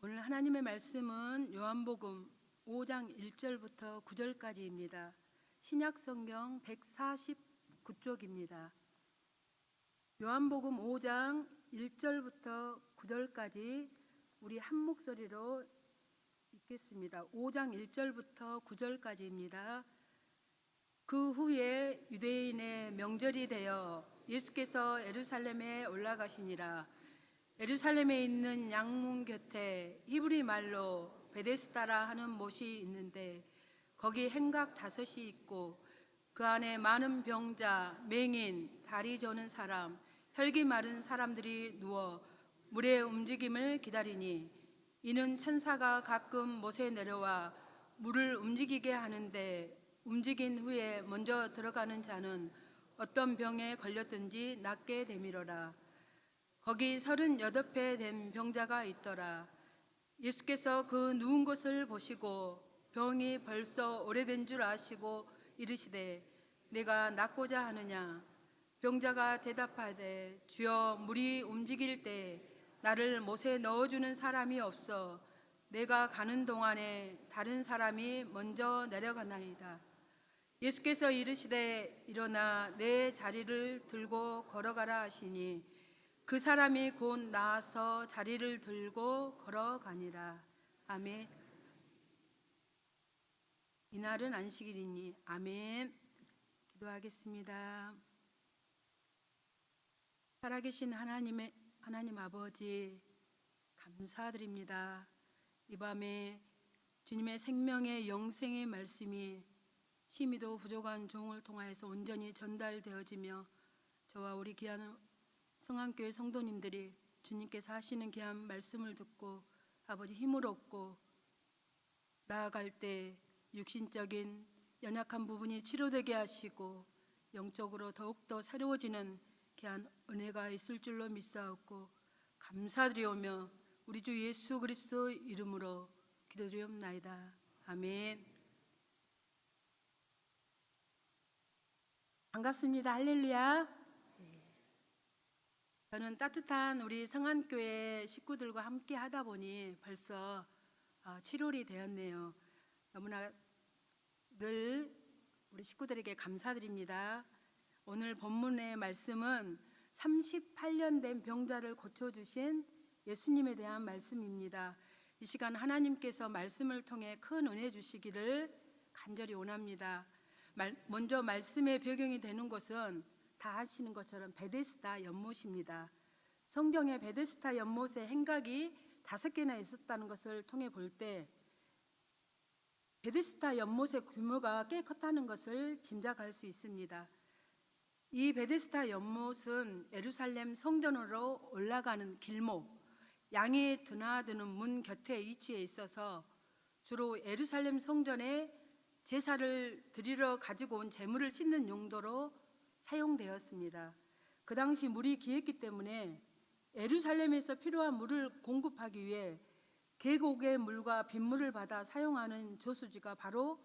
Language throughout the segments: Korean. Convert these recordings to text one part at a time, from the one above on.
오늘 하나님의 말씀은 요한복음 5장 1절부터 9절까지입니다. 신약성경 149쪽입니다. 요한복음 5장 1절부터 9절까지 우리 한 목소리로 읽겠습니다. 5장 1절부터 9절까지입니다. 그 후에 유대인의 명절이 되어 예수께서 예루살렘에 올라가시니라. 예루살렘에 있는 양문 곁에 히브리 말로 베데스다라 하는 못이 있는데 거기 행각 5이 있고 그 안에 많은 병자, 맹인, 다리 저는 사람, 혈기 마른 사람들이 누워 물의 움직임을 기다리니 이는 천사가 가끔 못에 내려와 물을 움직이게 하는데 움직인 후에 먼저 들어가는 자는 어떤 병에 걸렸든지 낫게 되미러라. 거기 38배 된 병자가 있더라. 예수께서 그 누운 것을 보시고 병이 벌써 오래된 줄 아시고 이르시되 내가 낫고자 하느냐. 병자가 대답하되 주여, 물이 움직일 때 나를 못에 넣어주는 사람이 없어 내가 가는 동안에 다른 사람이 먼저 내려가나이다. 예수께서 이르시되 일어나 내 자리를 들고 걸어가라 하시니 그 사람이 곧 나아서 자리를 들고 걸어가니라. 아멘. 이날은 안식일이니 아멘. 기도하겠습니다. 살아계신 하나님 아버지, 감사드립니다. 이 밤에 주님의 생명의 영생의 말씀이 심히도 부족한 종을 통하여서 온전히 전달되어지며 저와 우리 귀한 성안교회 성도님들이 주님께서 하시는 귀한 말씀을 듣고 아버지 힘을 얻고 나아갈 때 육신적인 연약한 부분이 치료되게 하시고 영적으로 더욱더 새로워지는 귀한 은혜가 있을 줄로 믿사옵고 감사드리오며 우리 주 예수 그리스도 이름으로 기도드리옵나이다. 아멘. 반갑습니다. 할렐루야. 저는 따뜻한 우리 성안교회 식구들과 함께 하다 보니 벌써 7월이 되었네요. 너무나 늘 우리 식구들에게 감사드립니다. 오늘 본문의 말씀은 38년 된 병자를 고쳐주신 예수님에 대한 말씀입니다. 이 시간 하나님께서 말씀을 통해 큰 은혜 주시기를 간절히 원합니다. 먼저 말씀의 배경이 되는 것은 다 아시는 것처럼 베데스다 연못입니다. 성경에 베데스다 연못의 행각이 5개나 있었다는 것을 통해 볼 때 베데스다 연못의 규모가 꽤 컸다는 것을 짐작할 수 있습니다. 이 베데스다 연못은 예루살렘 성전으로 올라가는 길목, 양이 드나드는 문 곁에 위치해 있어서 주로 예루살렘 성전에 제사를 드리러 가지고 온 제물을 싣는 용도로 사용되었습니다. 그 당시 물이 귀했기 때문에 예루살렘에서 필요한 물을 공급하기 위해 계곡의 물과 빗물을 받아 사용하는 저수지가 바로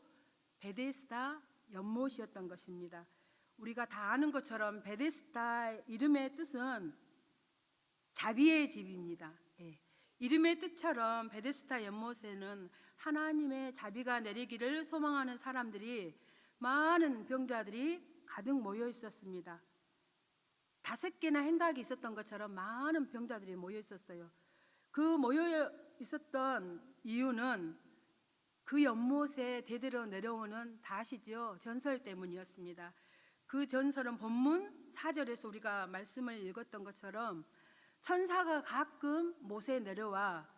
베데스다 연못이었던 것입니다. 우리가 다 아는 것처럼 베데스다 이름의 뜻은 자비의 집입니다. 이름의 뜻처럼 베데스다 연못에는 하나님의 자비가 내리기를 소망하는 사람들이, 많은 병자들이 가득 모여 있었습니다. 5개나 행각이 있었던 것처럼 많은 병자들이 모여 있었어요. 그 모여 있었던 이유는 그 연못에 대대로 내려오는, 다 아시죠? 전설 때문이었습니다. 그 전설은 본문 4절에서 우리가 말씀을 읽었던 것처럼 천사가 가끔 못에 내려와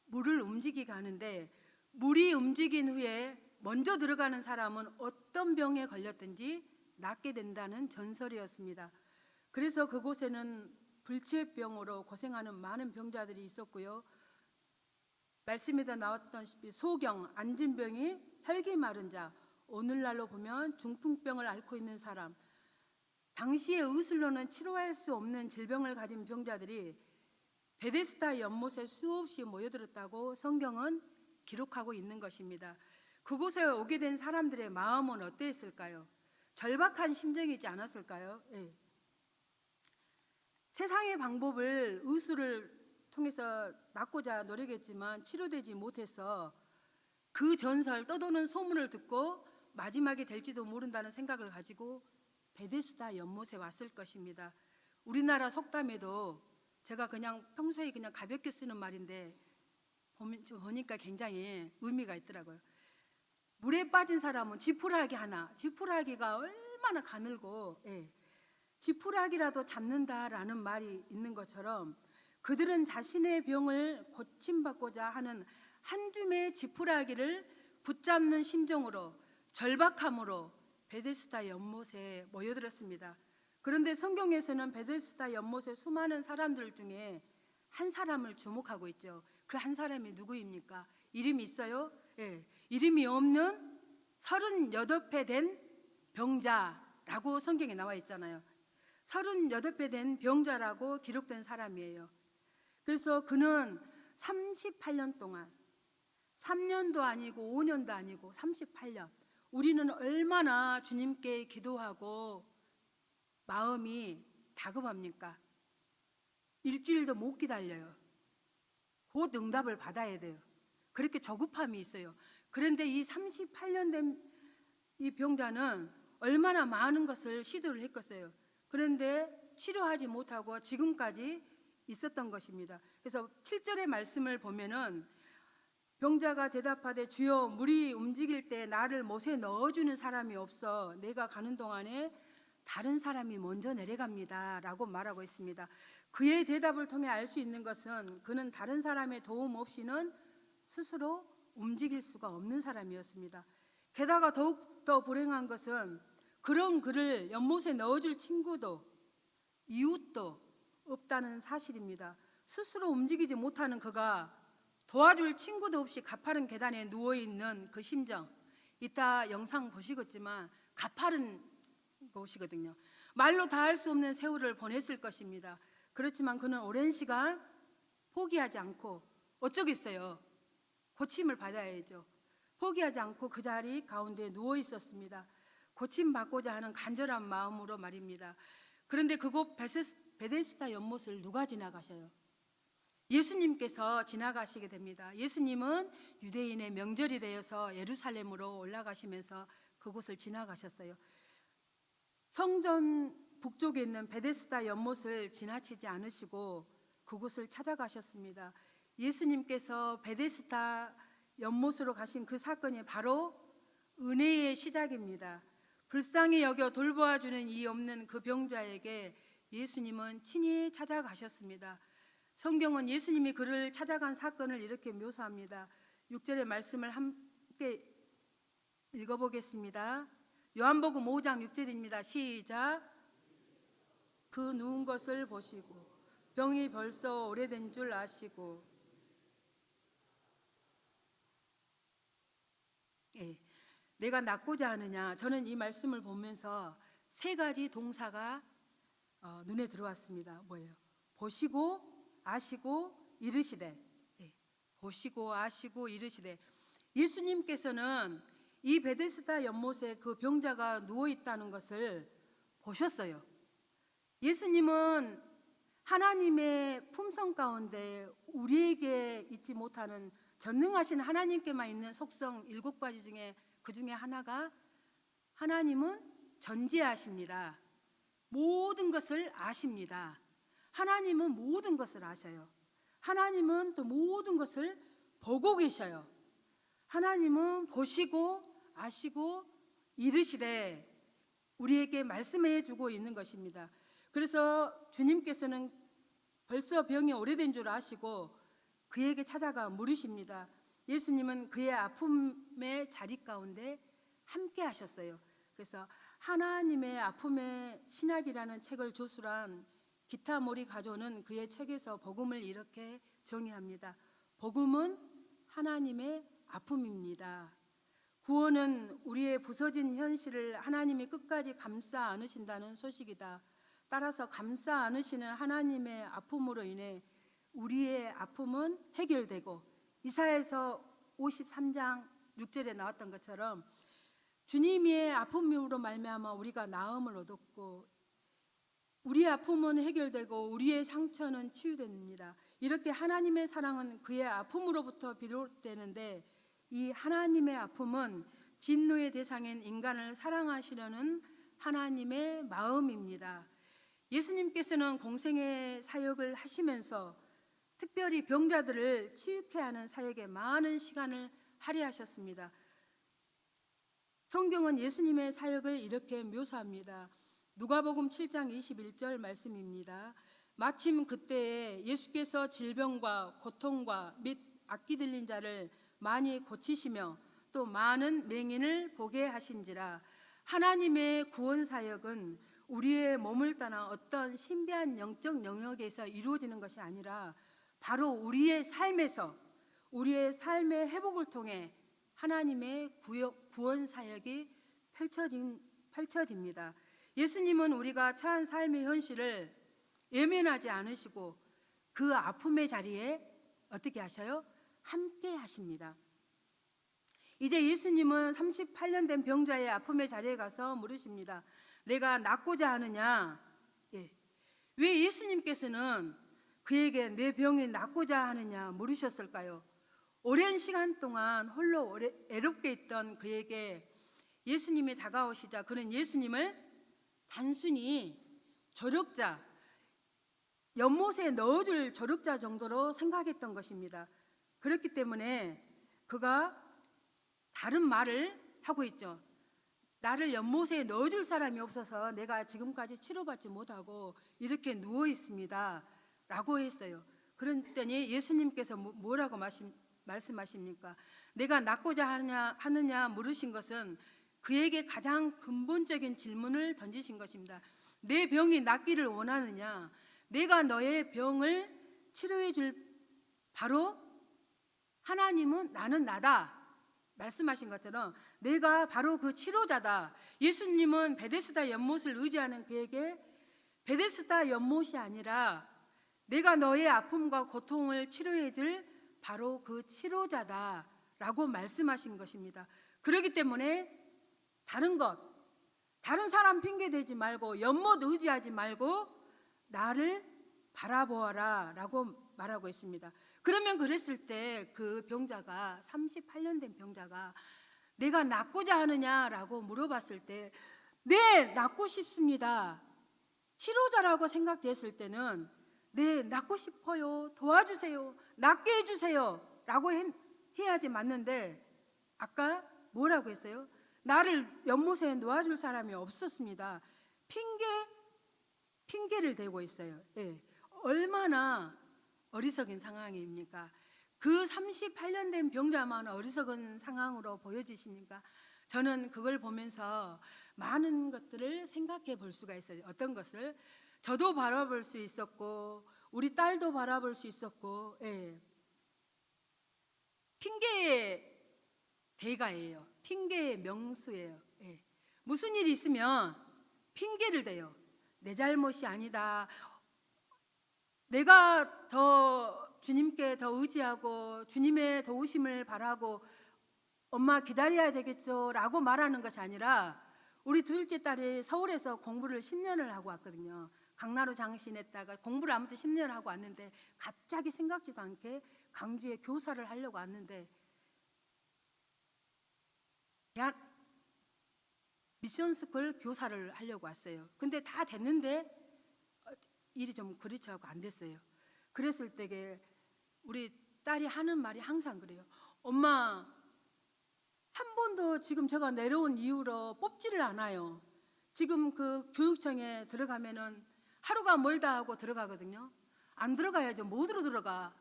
물을 움직이게 하는데 물이 움직인 후에 먼저 들어가는 사람은 어떤 병에 걸렸든지 낫게 된다는 전설이었습니다. 그래서 그곳에는 불치병으로 고생하는 많은 병자들이 있었고요. 말씀에도 나왔다시피 소경, 안진병이, 혈기 마른 자, 오늘날로 보면 중풍병을 앓고 있는 사람, 당시의 의술로는 치료할 수 없는 질병을 가진 병자들이 베데스다 연못에 수없이 모여들었다고 성경은 기록하고 있는 것입니다. 그곳에 오게 된 사람들의 마음은 어땠을까요? 절박한 심정이지 않았을까요? 세상의 방법을 의술을 통해서 낫고자 노력했지만 치료되지 못해서 그 전설, 떠도는 소문을 듣고 마지막이 될지도 모른다는 생각을 가지고 베데스다 연못에 왔을 것입니다. 우리나라 속담에도 제가 그냥 평소에 그냥 가볍게 쓰는 말인데 보니까 굉장히 의미가 있더라고요. 물에 빠진 사람은 지푸라기 하나, 지푸라기가 얼마나 가늘고 지푸라기라도 잡는다라는 말이 있는 것처럼 그들은 자신의 병을 고침받고자 하는 한 줌의 지푸라기를 붙잡는 심정으로 절박함으로 베데스다 연못에 모여들었습니다. 그런데 성경에서는 베데스다 연못의 수많은 사람들 중에 한 사람을 주목하고 있죠. 그 한 사람이 누구입니까? 이름이 있어요? 이름이 없는 38회 된 병자라고 성경에 나와 있잖아요. 38회 된 병자라고 기록된 사람이에요. 그래서 그는 38년 동안 3년도 아니고 5년도 아니고 38년, 우리는 얼마나 주님께 기도하고 마음이 다급합니까? 일주일도 못 기다려요. 곧 응답을 받아야 돼요. 그렇게 조급함이 있어요. 그런데 이 38년 된 이 병자는 얼마나 많은 것을 시도를 했겠어요. 그런데 치료하지 못하고 지금까지 있었던 것입니다. 그래서 7절의 말씀을 보면은 병자가 대답하되 주여 물이 움직일 때 나를 못에 넣어주는 사람이 없어 내가 가는 동안에 다른 사람이 먼저 내려갑니다 라고 말하고 있습니다. 그의 대답을 통해 알 수 있는 것은 그는 다른 사람의 도움 없이는 스스로 움직일 수가 없는 사람이었습니다. 게다가 더욱더 불행한 것은 그런 그를 연못에 넣어줄 친구도 이웃도 없다는 사실입니다. 스스로 움직이지 못하는 그가 도와줄 친구도 없이 가파른 계단에 누워있는 그 심정, 이따 영상 보시겠지만 가파른 곳이거든요. 말로 다 할 수 없는 세월을 보냈을 것입니다. 그렇지만 그는 오랜 시간 포기하지 않고 어쩌겠어요. 고침을 받아야죠. 포기하지 않고 그 자리 가운데 누워 있었습니다. 고침받고자 하는 간절한 마음으로 말입니다. 그런데 그곳 베데스다 연못을 누가 지나가셔요? 예수님께서 지나가시게 됩니다. 예수님은 유대인의 명절이 되어서 예루살렘으로 올라가시면서 그곳을 지나가셨어요. 성전 북쪽에 있는 베데스다 연못을 지나치지 않으시고 그곳을 찾아가셨습니다. 예수님께서 베데스다 연못으로 가신 그 사건이 바로 은혜의 시작입니다. 불쌍히 여겨 돌보아주는 이 없는 그 병자에게 예수님은 친히 찾아가셨습니다. 성경은 예수님이 그를 찾아간 사건을 이렇게 묘사합니다. 6절의 말씀을 함께 읽어보겠습니다. 요한복음 5장 6절입니다. 시작. 그 누운 것을 보시고 병이 벌써 오래된 줄 아시고 내가 낫고자 하느냐. 저는 이 말씀을 보면서 세 가지 동사가 눈에 들어왔습니다. 뭐예요? 보시고 아시고 이르시되. 보시고 아시고 이르시되. 예수님께서는 이 베데스다 연못에 그 병자가 누워 있다는 것을 보셨어요. 예수님은 하나님의 품성 가운데 우리에게 있지 못하는 전능하신 하나님께만 있는 속성 7가지 중에 그 중에 하나가 하나님은 전지하십니다. 모든 것을 아십니다. 하나님은 모든 것을 아셔요. 하나님은 또 모든 것을 보고 계셔요. 하나님은 보시고 아시고 이르시되 우리에게 말씀해 주고 있는 것입니다. 그래서 주님께서는 벌써 병이 오래된 줄 아시고 그에게 찾아가 물으십니다. 예수님은 그의 아픔의 자리 가운데 함께 하셨어요. 그래서 하나님의 아픔의 신학이라는 책을 조술한 기타모리 가조는 그의 책에서 복음을 이렇게 정의합니다. 복음은 하나님의 아픔입니다. 구원은 우리의 부서진 현실을 하나님이 끝까지 감싸 안으신다는 소식이다. 따라서 감싸 안으시는 하나님의 아픔으로 인해 우리의 아픔은 해결되고 이사야서 53장 6절에 나왔던 것처럼 주님의 아픔으로 말미암아 우리가 나음을 얻었고 우리의 아픔은 해결되고 우리의 상처는 치유됩니다. 이렇게 하나님의 사랑은 그의 아픔으로부터 비롯되는데, 이 하나님의 아픔은 진노의 대상인 인간을 사랑하시려는 하나님의 마음입니다. 예수님께서는 공생의 사역을 하시면서 특별히 병자들을 치유케 하는 사역에 많은 시간을 할애하셨습니다. 성경은 예수님의 사역을 이렇게 묘사합니다. 누가복음 7장 21절 말씀입니다. 마침 그때에 예수께서 질병과 고통과 및 악기 들린 자를 많이 고치시며 또 많은 맹인을 보게 하신지라. 하나님의 구원 사역은 우리의 몸을 떠나 어떤 신비한 영적 영역에서 이루어지는 것이 아니라 바로 우리의 삶에서, 우리의 삶의 회복을 통해 하나님의 구원 사역이 펼쳐집니다. 예수님은 우리가 처한 삶의 현실을 외면하지 않으시고 그 아픔의 자리에 어떻게 하셔요? 함께 하십니다. 이제 예수님은 38년 된 병자의 아픔의 자리에 가서 물으십니다. 내가 낫고자 하느냐? 왜 예수님께서는 그에게 내 병이 낫고자 하느냐 물으셨을까요? 오랜 시간 동안 홀로 애롭게 있던 그에게 예수님이 다가오시자 그는 예수님을 단순히 조력자, 연못에 넣어줄 조력자 정도로 생각했던 것입니다. 그렇기 때문에 그가 다른 말을 하고 있죠. 나를 연못에 넣어줄 사람이 없어서 내가 지금까지 치료받지 못하고 이렇게 누워 있습니다 라고 했어요. 그랬더니 예수님께서 뭐라고 말씀하십니까? 내가 낫고자 하느냐 물으신 것은 그에게 가장 근본적인 질문을 던지신 것입니다. 내 병이 낫기를 원하느냐? 내가 너의 병을 치료해 줄 바로 하나님은 나는 나다 말씀하신 것처럼 내가 바로 그 치료자다. 예수님은 베데스다 연못을 의지하는 그에게 베데스다 연못이 아니라 내가 너의 아픔과 고통을 치료해 줄 바로 그 치료자다 라고 말씀하신 것입니다. 그렇기 때문에 다른 사람 핑계 대지 말고 연못 의지하지 말고 나를 바라보아라 라고 말하고 있습니다. 그러면 그랬을 때 그 병자가 38년 된 병자가 내가 낫고자 하느냐라고 물어봤을 때 네, 낫고 싶습니다. 치료자라고 생각됐을 때는 네, 낫고 싶어요. 도와주세요. 낫게 해주세요. 라고 해야지 맞는데 아까 뭐라고 했어요? 나를 연못에 놓아줄 사람이 없었습니다. 핑계를 대고 있어요. 얼마나 어리석은 상황입니까? 그 38년 된 병자만 어리석은 상황으로 보여지십니까? 저는 그걸 보면서 많은 것들을 생각해 볼 수가 있어요. 어떤 것을? 저도 바라볼 수 있었고 우리 딸도 바라볼 수 있었고 핑계의 대가예요. 핑계의 명수예요. 무슨 일이 있으면 핑계를 대요. 내 잘못이 아니다. 내가 더 주님께 더 의지하고 주님의 도우심을 바라고 엄마 기다려야 되겠죠 라고 말하는 것이 아니라 우리 둘째 딸이 서울에서 공부를 10년을 하고 왔거든요. 강나루 장신했다가 공부를 아무튼 10년을 하고 왔는데 갑자기 생각지도 않게 강주에 교사를 하려고 왔는데 대학 미션스쿨 교사를 하려고 왔어요. 근데 다 됐는데 일이 좀 그렇지 하고 안 됐어요. 그랬을 때에 우리 딸이 하는 말이 항상 그래요. 엄마 한 번도 지금 제가 내려온 이후로 뽑지를 않아요. 지금 그 교육청에 들어가면은 하루가 멀다 하고 들어가거든요. 안 들어가야죠. 뭐로 들어가?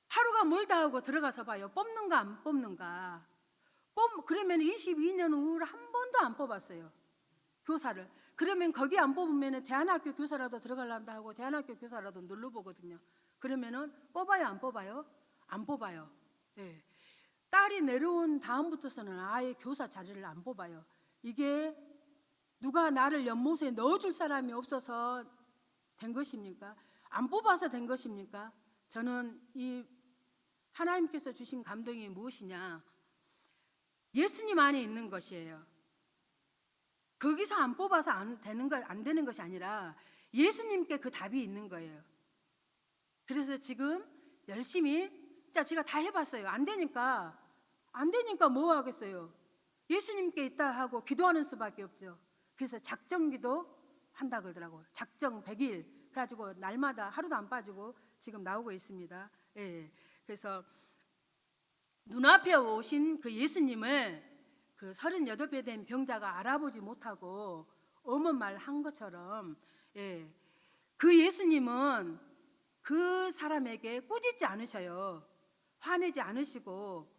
하루가 멀다 하고 들어가서 봐요. 뽑는가 안 뽑는가. 그러면 22년 후로 한 번도 안 뽑았어요. 교사를. 그러면 거기 안 뽑으면 대안학교 교사라도 들어가려다 하고 대안학교 교사라도 눌러보거든요. 그러면은 뽑아요 안 뽑아요? 안 뽑아요. 딸이 내려온 다음부터서는 아예 교사 자리를 안 뽑아요. 이게 누가 나를 연못에 넣어줄 사람이 없어서 된 것입니까? 안 뽑아서 된 것입니까? 저는 이 하나님께서 주신 감동이 무엇이냐? 예수님 안에 있는 것이에요. 거기서 안 뽑아서 안 되는 것이 아니라 예수님께 그 답이 있는 거예요. 그래서 지금 열심히 제가 다 해봤어요. 안 되니까 뭐 하겠어요? 예수님께 있다 하고 기도하는 수밖에 없죠. 그래서 작정기도 한다 그러더라고요. 작정 100일 그래가지고 날마다 하루도 안 빠지고 지금 나오고 있습니다. 예. 그래서 눈앞에 오신 그 예수님을 그 38배 된 병자가 알아보지 못하고 어머 말 한 것처럼, 예, 그 예수님은 그 사람에게 꾸짖지 않으셔요. 화내지 않으시고,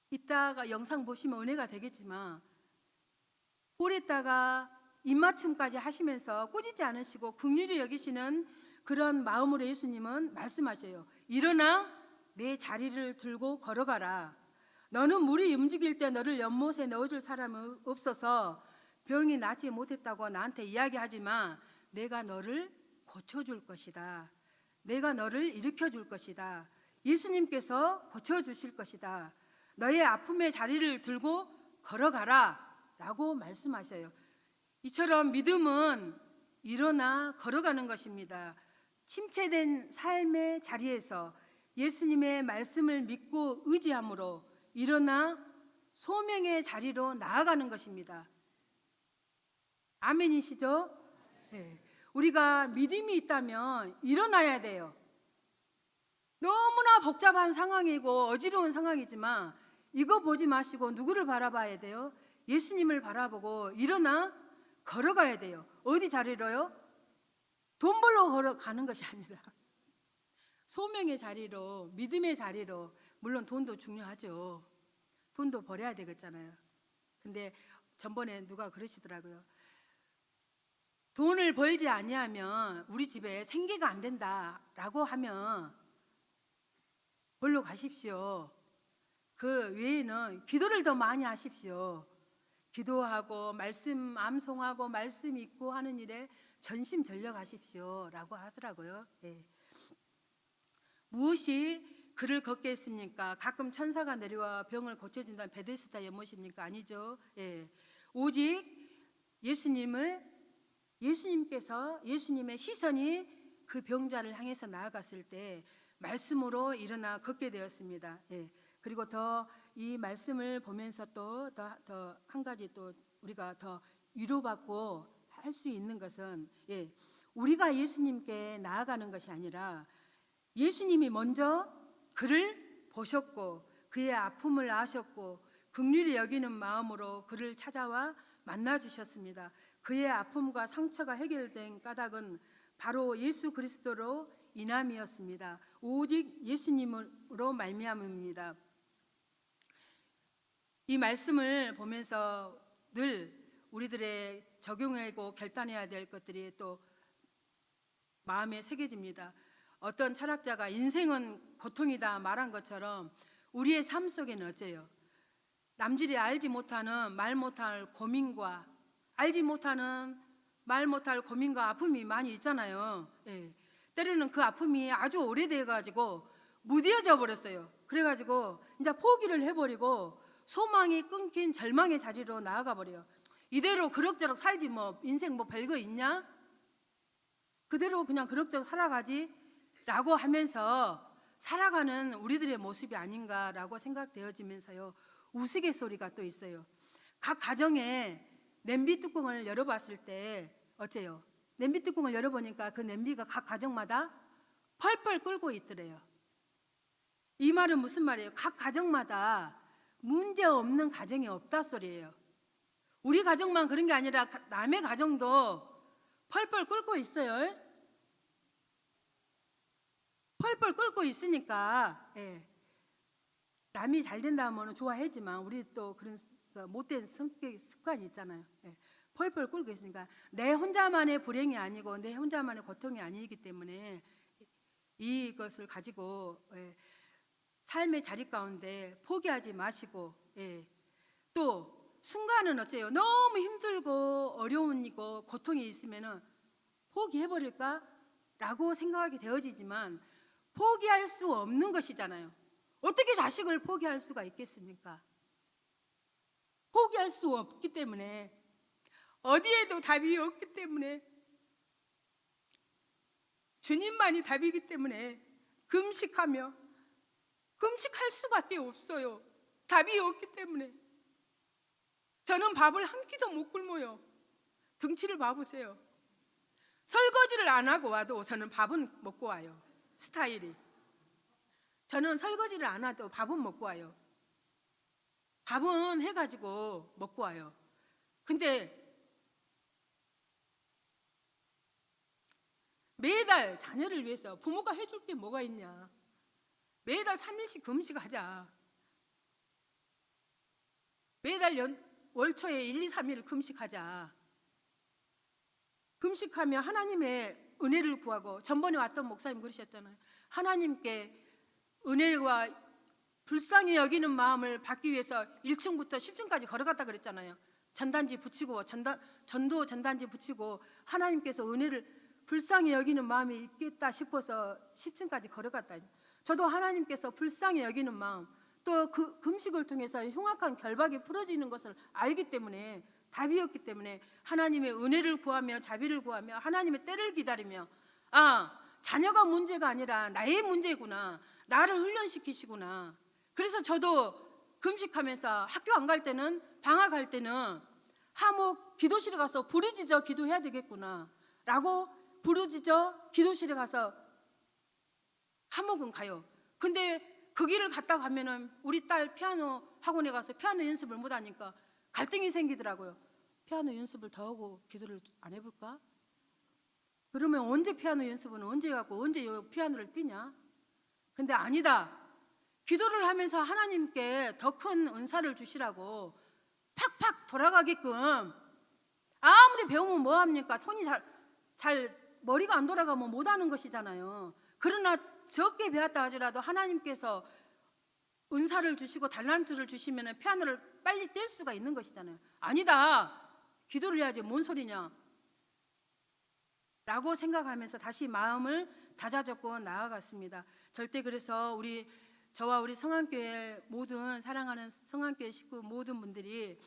이따가 영상 보시면 은혜가 되겠지만 볼에다가 입맞춤까지 하시면서 꾸짖지 않으시고 긍휼히 여기시는 그런 마음으로 예수님은 말씀하셔요. 일어나 내 자리를 들고 걸어가라. 너는 물이 움직일 때 너를 연못에 넣어줄 사람은 없어서 병이 낫지 못했다고 나한테 이야기하지만 내가 너를 고쳐줄 것이다. 내가 너를 일으켜줄 것이다. 예수님께서 고쳐주실 것이다. 너의 아픔의 자리를 들고 걸어가라 라고 말씀하셔요. 이처럼 믿음은 일어나 걸어가는 것입니다. 침체된 삶의 자리에서 예수님의 말씀을 믿고 의지함으로 일어나 소명의 자리로 나아가는 것입니다. 아멘이시죠? 네. 우리가 믿음이 있다면 일어나야 돼요. 너무나 복잡한 상황이고 어지러운 상황이지만 이거 보지 마시고 누구를 바라봐야 돼요? 예수님을 바라보고 일어나 걸어가야 돼요. 어디 자리로요? 돈 벌러 걸어가는 것이 아니라 소명의 자리로, 믿음의 자리로. 물론 돈도 중요하죠. 돈도 벌어야 되겠잖아요. 근데 전번에 누가 그러시더라고요. 돈을 벌지 아니하면 우리 집에 생계가 안 된다라고 하면 벌러 가십시오. 그 외에는 기도를 더 많이 하십시오. 기도하고 말씀 암송하고 말씀 읽고 하는 일에 전심전력하십시오 라고 하더라고요. 예. 무엇이 그를 걷게 했습니까? 가끔 천사가 내려와 병을 고쳐준다는 베데스다 연못입니까? 아니죠. 예. 오직 예수님께서 예수님의 시선이 그 병자를 향해서 나아갔을 때 말씀으로 일어나 걷게 되었습니다. 예. 그리고 더 이 말씀을 보면서 또 더 한 가지 또 우리가 더 위로받고 할 수 있는 것은, 예, 우리가 예수님께 나아가는 것이 아니라 예수님이 먼저 그를 보셨고 그의 아픔을 아셨고 긍휼히 여기는 마음으로 그를 찾아와 만나 주셨습니다. 그의 아픔과 상처가 해결된 까닭은 바로 예수 그리스도로 인함이었습니다. 오직 예수님으로 말미암음입니다. 이 말씀을 보면서 늘 우리들의 적용하고 결단해야 될 것들이 또 마음에 새겨집니다. 어떤 철학자가 인생은 고통이다 말한 것처럼 우리의 삶 속에는 어째요? 남들이 알지 못하는 말 못할 고민과 알지 못하는 말 못할 고민과 아픔이 많이 있잖아요. 예. 때로는 그 아픔이 아주 오래돼 가지고 무뎌져 버렸어요. 그래가지고 이제 포기를 해버리고 소망이 끊긴 절망의 자리로 나아가 버려요. 이대로 그럭저럭 살지 뭐 인생 뭐 별거 있냐? 그대로 그냥 그럭저럭 살아가지 라고 하면서 살아가는 우리들의 모습이 아닌가라고 생각되어지면서요, 우스갯소리가 또 있어요. 각 가정에 냄비 뚜껑을 열어봤을 때 어째요? 냄비 뚜껑을 열어보니까 그 냄비가 각 가정마다 펄펄 끓고 있더래요. 이 말은 무슨 말이에요? 각 가정마다 문제 없는 가정이 없다 소리예요. 우리 가정만 그런 게 아니라 남의 가정도 펄펄 끓고 있어요. 펄펄 끓고 있으니까, 예, 남이 잘 된다 하면 좋아하지만 우리 또 그런 못된 성격 습관이 있잖아요. 예, 펄펄 끓고 있으니까 내 혼자만의 불행이 아니고 내 혼자만의 고통이 아니기 때문에 이것을 가지고, 예, 삶의 자리 가운데 포기하지 마시고, 예, 또 순간은 어째요? 너무 힘들고 어려운 이고 고통이 있으면은 포기해버릴까? 라고 생각하게 되어지지만 포기할 수 없는 것이잖아요. 어떻게 자식을 포기할 수가 있겠습니까? 포기할 수 없기 때문에, 어디에도 답이 없기 때문에, 주님만이 답이기 때문에 금식할 수밖에 없어요. 답이 없기 때문에. 저는 밥을 한 끼도 못 굶어요. 등치를 봐보세요. 설거지를 안 하고 와도 저는 밥은 먹고 와요. 스타일이. 저는 설거지를 안 해도 밥은 먹고 와요. 밥은 해가지고 먹고 와요. 근데 매달 자녀를 위해서 부모가 해줄 게 뭐가 있냐. 매달 3일씩 금식하자. 매달 월초에 1, 2, 3일 금식하자. 금식하며 하나님의 은혜를 구하고, 전번에 왔던 목사님 그러셨잖아요. 하나님께 은혜와 불쌍히 여기는 마음을 받기 위해서 1층부터 10층까지 걸어갔다 그랬잖아요. 전단지 붙이고, 전도 전단지 붙이고, 하나님께서 은혜를 불쌍히 여기는 마음이 있겠다 싶어서 10층까지 걸어갔다. 저도 하나님께서 불쌍히 여기는 마음, 또 그 금식을 통해서 흉악한 결박이 풀어지는 것을 알기 때문에, 답이었기 때문에 하나님의 은혜를 구하며 자비를 구하며 하나님의 때를 기다리며, 자녀가 문제가 아니라 나의 문제구나, 나를 훈련시키시구나. 그래서 저도 금식하면서 학교 안 갈 때는, 방학할 때는 하목 기도실에 가서 부르짖어 기도해야 되겠구나 라고 부르짖어 기도실에 가서 하목은 가요. 근데 그 길을 갔다 가면은 우리 딸 피아노 학원에 가서 피아노 연습을 못 하니까 갈등이 생기더라고요. 피아노 연습을 더 하고 기도를 안 해볼까? 그러면 언제 피아노 연습은 언제 해갖고 언제 피아노를 뛰냐? 근데 아니다. 기도를 하면서 하나님께 더 큰 은사를 주시라고 팍팍 돌아가게끔. 아무리 배우면 뭐합니까? 손이 잘 머리가 안 돌아가면 못하는 것이잖아요. 그러나 적게 배웠다 하더라도 하나님께서 은사를 주시고 달란트를 주시면 피아노를 빨리 뗄 수가 있는 것이잖아요. 아니다. 기도를 해야지 뭔 소리냐 라고 생각하면서 다시 마음을 다잡고 나아갔습니다. 절대 그래서 저와 우리 성안교회 모든 사랑하는 성안교회 식구 모든 분들이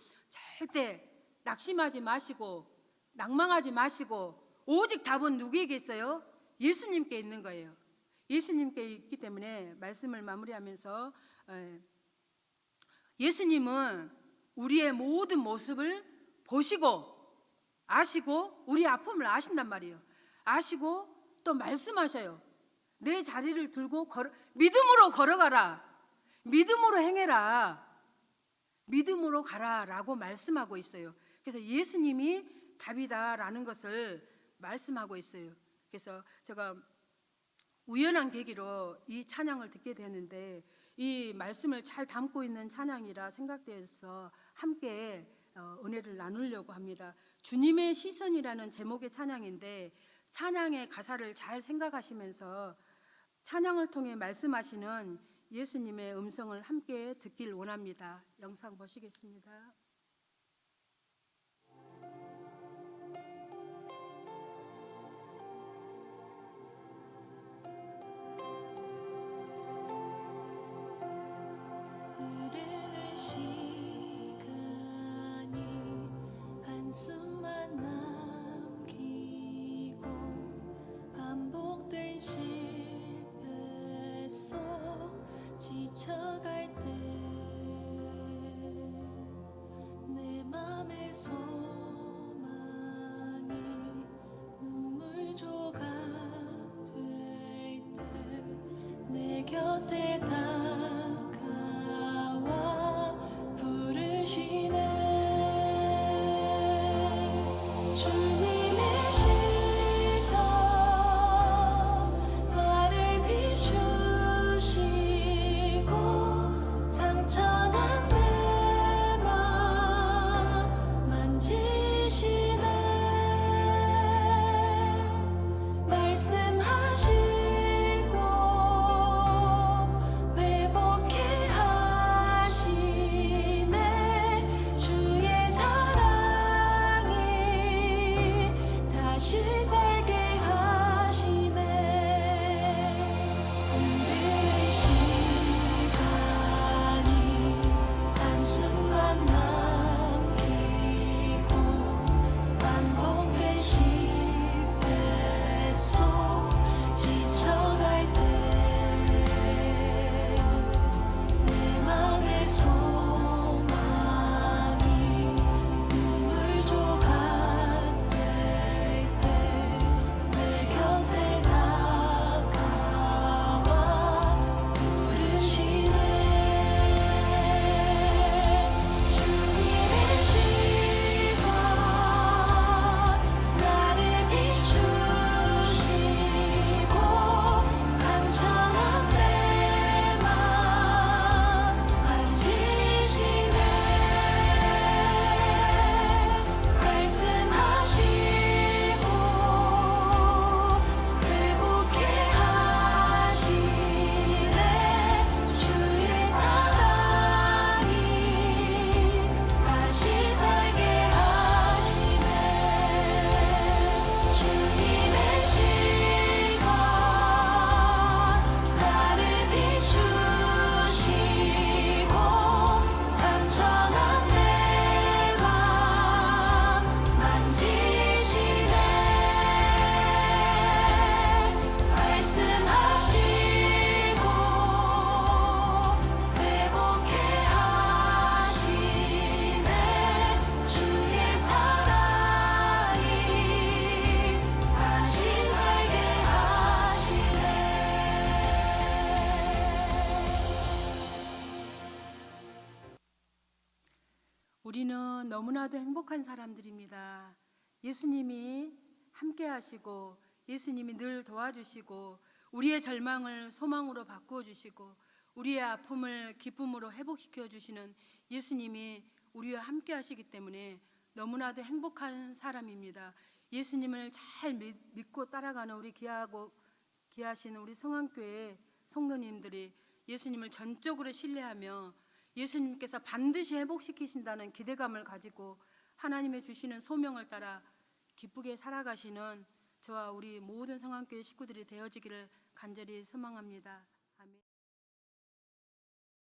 절대 낙심하지 마시고 낭망하지 마시고, 오직 답은 누구에게 있어요? 예수님께 있는 거예요. 예수님께 있기 때문에 말씀을 마무리하면서, 예수님은 우리의 모든 모습을 보시고 아시고 우리 아픔을 아신단 말이에요. 아시고 또 말씀하셔요. 내 자리를 들고 믿음으로 걸어가라, 믿음으로 행해라, 믿음으로 가라 라고 말씀하고 있어요. 그래서 예수님이 답이다라는 것을 말씀하고 있어요. 그래서 제가 우연한 계기로 이 찬양을 듣게 되는데, 이 말씀을 잘 담고 있는 찬양이라 생각돼서 함께 은혜를 나누려고 합니다. 주님의 시선이라는 제목의 찬양인데, 찬양의 가사를 잘 생각하시면서 찬양을 통해 말씀하시는 예수님의 음성을 함께 듣길 원합니다. 영상 보시겠습니다. 한숨만 남기고 반복된 실패 속 지쳐갈 때 내 맘의 소망이 눈물 조각 될 때 내 곁에 다가와 부르시네. 주님의 시선 나를 비추시고 상처난 내 맘 만지시네. 말씀하시고 너무나도 행복한 사람들입니다. 예수님이 함께 하시고 예수님이 늘 도와주시고 우리의 절망을 소망으로 바꾸어 주시고 우리의 아픔을 기쁨으로 회복시켜 주시는 예수님이 우리와 함께 하시기 때문에 너무나도 행복한 사람입니다. 예수님을 잘 믿고 따라가는 우리 귀하신 우리 성안교회 성도님들이 예수님을 전적으로 신뢰하며 예수님께서 반드시 회복시키신다는 기대감을 가지고 하나님의 주시는 소명을 따라 기쁘게 살아가시는 저와 우리 모든 성안교회 식구들이 되어지기를 간절히 소망합니다.